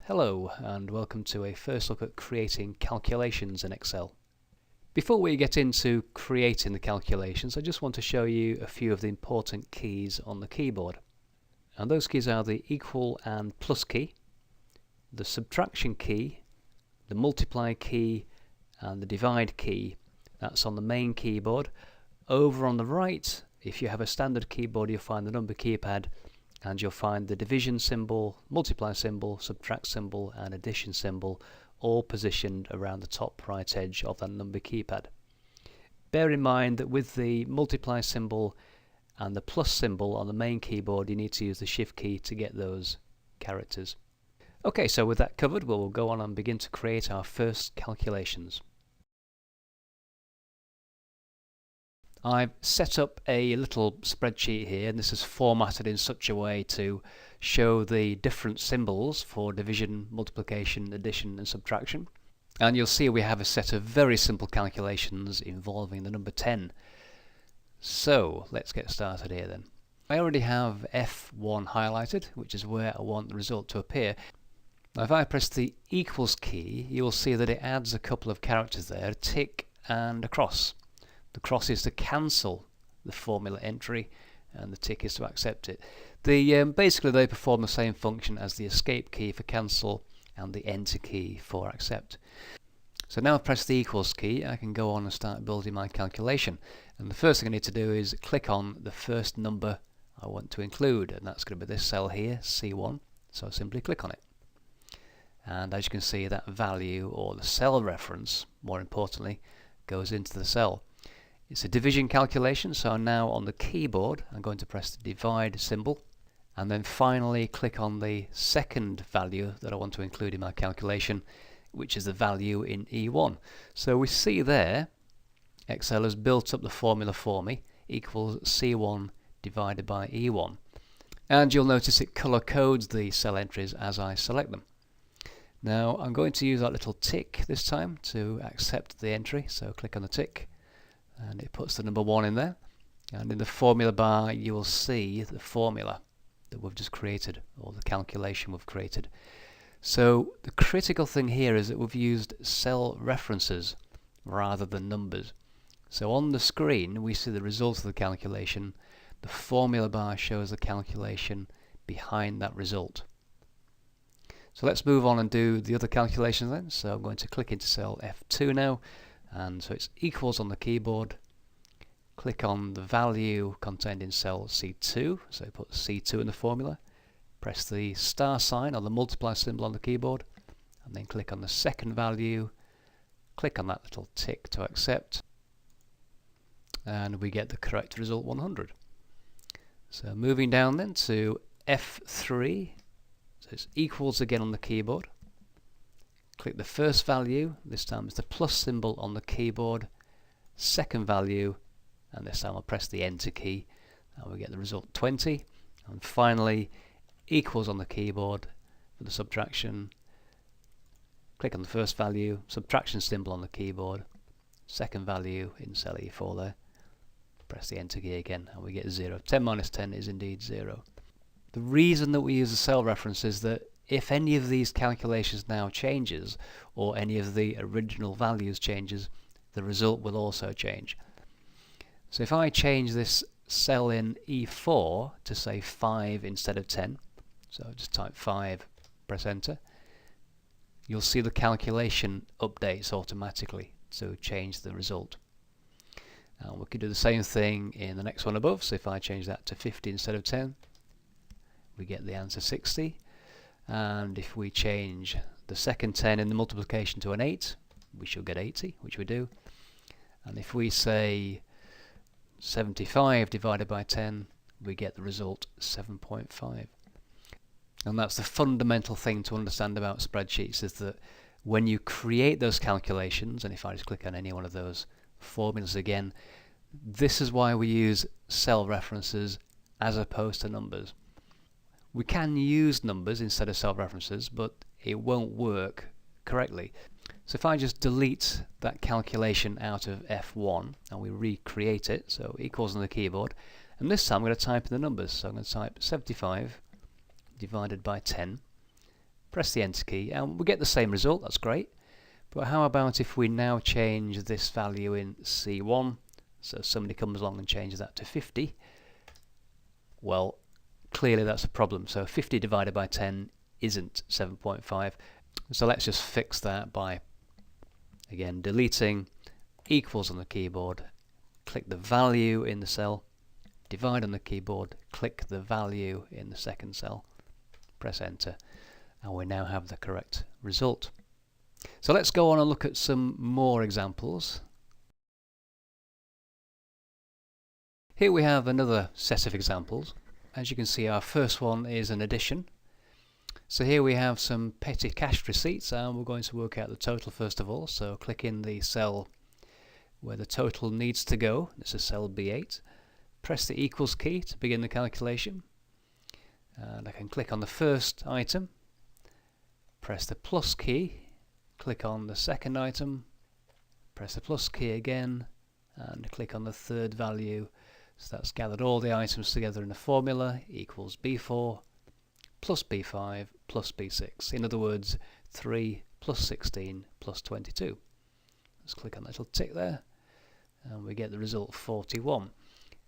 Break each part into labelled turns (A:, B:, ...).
A: Hello and welcome to a first look at creating calculations in Excel. Before we get into creating the calculations, I just want to show you a few of the important keys on the keyboard. And those keys are the equal and plus key, the subtraction key, the multiply key and the divide key. That's on the main keyboard. Over on the right, if you have a standard keyboard, you'll find the number keypad and you'll find the division symbol, multiply symbol, subtract symbol and addition symbol all positioned around the top right edge of that number keypad. Bear in mind that with the multiply symbol and the plus symbol on the main keyboard, you need to use the shift key to get those characters. Okay, so with that covered, we'll go on and begin to create our first calculations. I've set up a little spreadsheet here, and this is formatted in such a way to show the different symbols for division, multiplication, addition and subtraction. And you'll see we have a set of very simple calculations involving the number 10. So let's get started here then. I already have F1 highlighted, which is where I want the result to appear. Now if I press the equals key, you will see that it adds a couple of characters there, a tick and a cross. The cross is to cancel the formula entry and the tick is to accept it. Basically they perform the same function as the escape key for cancel and the enter key for accept. So now I've pressed the equals key, I can go on and start building my calculation. And the first thing I need to do is click on the first number I want to include, and that's going to be this cell here, C1. So I simply click on it. And as you can see, that value, or the cell reference, more importantly, goes into the cell. It's a division calculation, so now on the keyboard I'm going to press the divide symbol and then finally click on the second value that I want to include in my calculation, which is the value in E1. So we see there Excel has built up the formula for me, equals C1 divided by E1. And you'll notice it color codes the cell entries as I select them. Now I'm going to use that little tick this time to accept the entry, so click on the tick. And it puts the number 1 in there, and in the formula bar you will see the formula that we've just created, or the calculation we've created. So the critical thing here is that we've used cell references rather than numbers. So on the screen we see the result of the calculation. The formula bar shows the calculation behind that result. So let's move on and do the other calculations then. So I'm going to click into cell F2 now. And so it's equals on the keyboard, click on the value contained in cell C2, so put C2 in the formula, press the star sign or the multiply symbol on the keyboard, and then click on the second value, click on that little tick to accept, and we get the correct result 100. So moving down then to F3, so it's equals again on the keyboard. Click the first value, this time it's the plus symbol on the keyboard, second value, and this time I'll press the enter key and we get the result 20. And finally equals on the keyboard for the subtraction. Click on the first value, subtraction symbol on the keyboard, second value in cell E4 there, press the enter key again and we get 0. 10 minus 10 is indeed 0. The reason that we use the cell reference is that if any of these calculations now changes, or any of the original values changes, the result will also change. So if I change this cell in E4 to say 5 instead of 10, so just type 5, press enter, you'll see the calculation updates automatically to change the result. And we can do the same thing in the next one above, so if I change that to 50 instead of 10, we get the answer 60. And if we change the second 10 in the multiplication to an 8, we shall get 80, which we do. And if we say 75 divided by 10, we get the result 7.5. And that's the fundamental thing to understand about spreadsheets, is that when you create those calculations, and if I just click on any one of those formulas again, this is why we use cell references as opposed to numbers. We can use numbers instead of cell references, but it won't work correctly. So if I just delete that calculation out of F1 and we recreate it, so equals on the keyboard, and this time I'm going to type in the numbers. So I'm going to type 75 divided by 10, press the enter key, and we get the same result. That's great. But how about if we now change this value in C1, so somebody comes along and changes that to 50? Well, clearly that's a problem. So 50 divided by 10 isn't 7.5. So let's just fix that by, again, deleting equals on the keyboard, click the value in the cell, divide on the keyboard, click the value in the second cell, press enter, and we now have the correct result. So let's go on and look at some more examples. Here we have another set of examples. As you can see, our first one is an addition. So here we have some petty cash receipts, and we're going to work out the total first of all. So click in the cell where the total needs to go. This is cell B8. Press the equals key to begin the calculation. And I can click on the first item, press the plus key, click on the second item, press the plus key again, and click on the third value. So that's gathered all the items together in a formula, equals B4 plus B5 plus B6. In other words, 3 plus 16 plus 22. Let's click on that little tick there, and we get the result 41.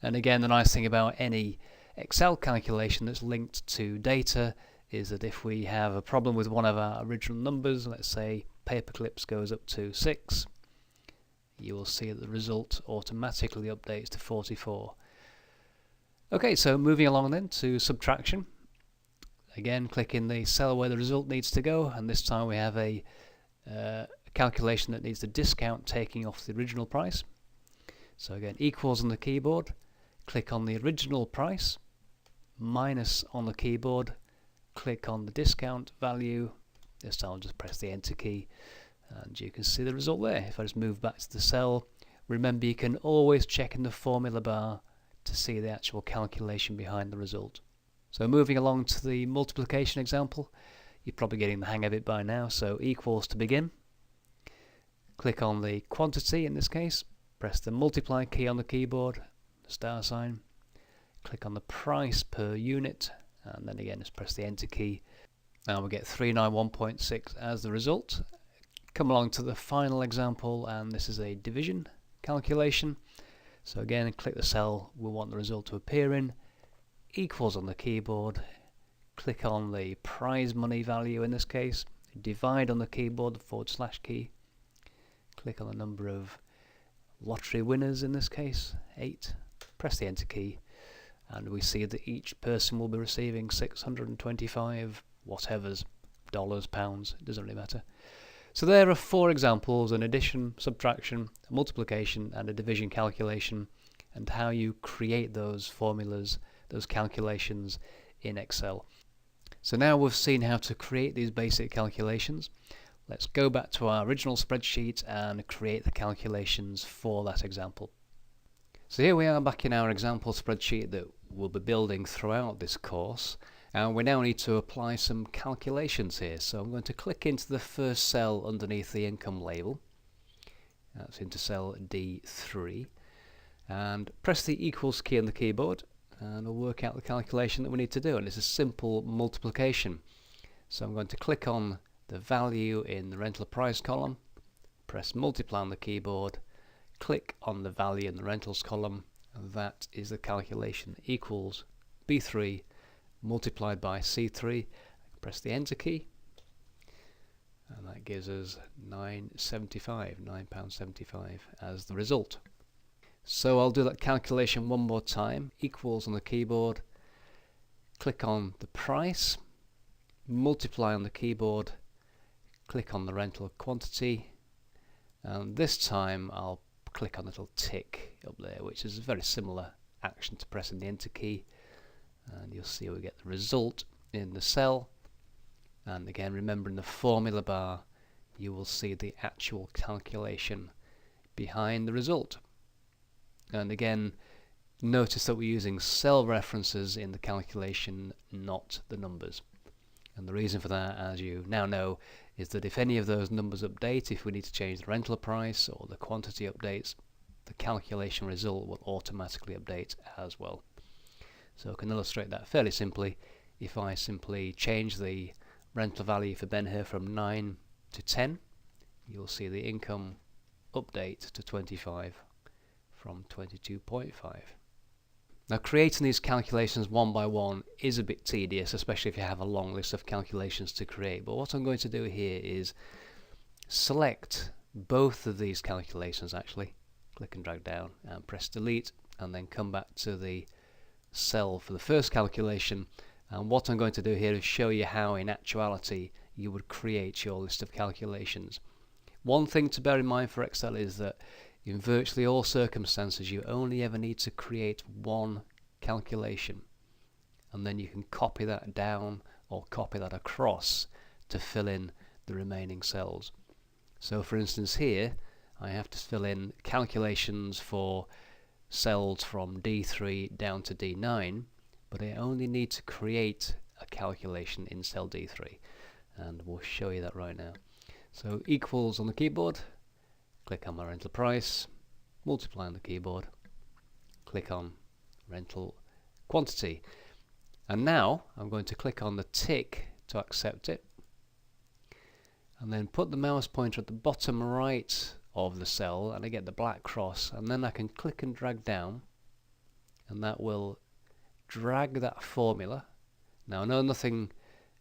A: And again, the nice thing about any Excel calculation that's linked to data is that if we have a problem with one of our original numbers, let's say paperclips goes up to 6, you will see that the result automatically updates to 44. Okay, so moving along then to subtraction. Again, click in the cell where the result needs to go, and this time we have a calculation that needs the discount taking off the original price. So again, equals on the keyboard, click on the original price, minus on the keyboard, click on the discount value. This time I'll just press the enter key, and you can see the result there. If I just move back to the cell, remember you can always check in the formula bar to see the actual calculation behind the result. So moving along to the multiplication example, you're probably getting the hang of it by now. So equals to begin, click on the quantity in this case, press the multiply key on the keyboard, the star sign, click on the price per unit, and then again just press the enter key. Now we get 391.6 as the result. Come along to the final example, and this is a division calculation. So again, click the cell we want the result to appear in, equals on the keyboard, click on the prize money value in this case, divide on the keyboard, the / key, click on the number of lottery winners in this case, 8, press the enter key, and we see that each person will be receiving 625 whatevers, dollars, pounds, it doesn't really matter. So there are 4 examples: an addition, subtraction, a multiplication and a division calculation, and how you create those formulas, those calculations in Excel. So now we've seen how to create these basic calculations. Let's go back to our original spreadsheet and create the calculations for that example. So here we are back in our example spreadsheet that we'll be building throughout this course. And we now need to apply some calculations here. So I'm going to click into the first cell underneath the income label. That's into cell D3. And press the equals key on the keyboard, and we'll work out the calculation that we need to do. And it's a simple multiplication. So I'm going to click on the value in the rental price column, press multiply on the keyboard, click on the value in the rentals column, and that is the calculation. Equals B3 multiplied by C3, press the enter key, and that gives us £9.75 as the result. So I'll do that calculation one more time. Equals on the keyboard, click on the price, multiply on the keyboard, click on the rental quantity, and this time I'll click on the little tick up there, which is a very similar action to pressing the enter key, and you'll see we get the result in the cell. And again, remember, in the formula bar you will see the actual calculation behind the result. And again, notice that we're using cell references in the calculation, not the numbers. And the reason for that, as you now know, is that if any of those numbers update, if we need to change the rental price or the quantity updates, the calculation result will automatically update as well. So I can illustrate that fairly simply if I simply change the rental value for Ben Hur from 9 to 10, you'll see the income update to 25 from 22.5. Now, creating these calculations one by one is a bit tedious, especially if you have a long list of calculations to create. But what I'm going to do here is select both of these calculations, actually. Click and drag down and press delete, and then come back to the cell for the first calculation. And what I'm going to do here is show you how in actuality you would create your list of calculations. One thing to bear in mind for Excel is that in virtually all circumstances you only ever need to create one calculation, and then you can copy that down or copy that across to fill in the remaining cells. So for instance here I have to fill in calculations for cells from D3 down to D9, but I only need to create a calculation in cell D3, and we'll show you that right now. So equals on the keyboard, click on my rental price, multiply on the keyboard, click on rental quantity, and now I'm going to click on the tick to accept it, and then put the mouse pointer at the bottom right of the cell and I get the black cross, and then I can click and drag down, and that will drag that formula. Now I know nothing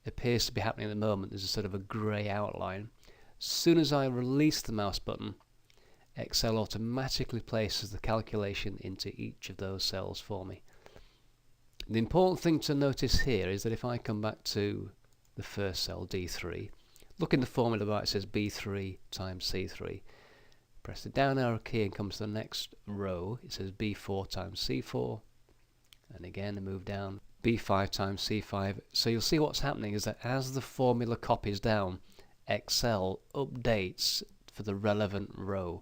A: appears to be happening at the moment, there's a sort of a grey outline. As soon as I release the mouse button, Excel automatically places the calculation into each of those cells for me. The important thing to notice here is that if I come back to the first cell, D3, look in the formula bar, it says B3 times C3. Press the down arrow key and come to the next row, it says B4 times C4, and again move down, B5 times C5. So you'll see what's happening is that as the formula copies down, Excel updates for the relevant row,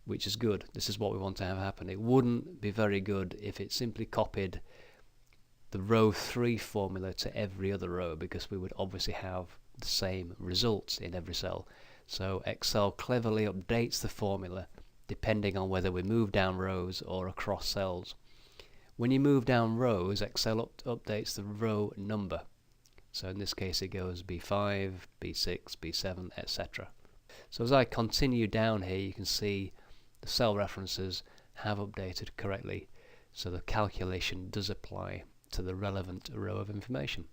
A: which is good. This is what we want to have happen. It wouldn't be very good if it simply copied the row 3 formula to every other row, because we would obviously have the same results in every cell. So Excel cleverly updates the formula depending on whether we move down rows or across cells. When you move down rows, Excel updates the row number. So in this case it goes B5, B6, B7, etc. So as I continue down here, you can see the cell references have updated correctly, so the calculation does apply to the relevant row of information.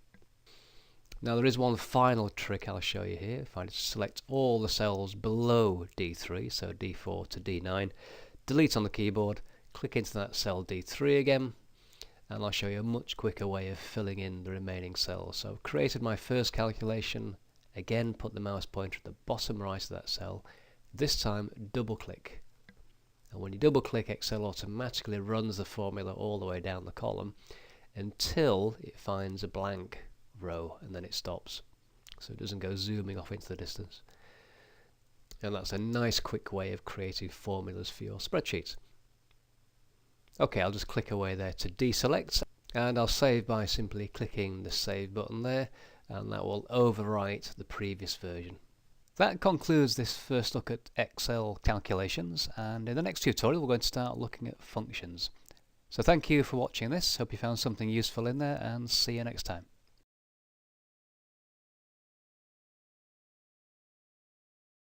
A: Now there is one final trick I'll show you here. If I select all the cells below D3, so D4 to D9, delete on the keyboard, click into that cell D3 again, and I'll show you a much quicker way of filling in the remaining cells. So I've created my first calculation, again put the mouse pointer at the bottom right of that cell, this time double click. And when you double click, Excel automatically runs the formula all the way down the column until it finds a blank row, and then it stops, so it doesn't go zooming off into the distance. And that's a nice quick way of creating formulas for your spreadsheets. Okay, I'll just click away there to deselect, and I'll save by simply clicking the save button there, and that will overwrite the previous version. That concludes this first look at Excel calculations, and in the next tutorial we're going to start looking at functions. So thank you for watching this, hope you found something useful in there, and see you next time.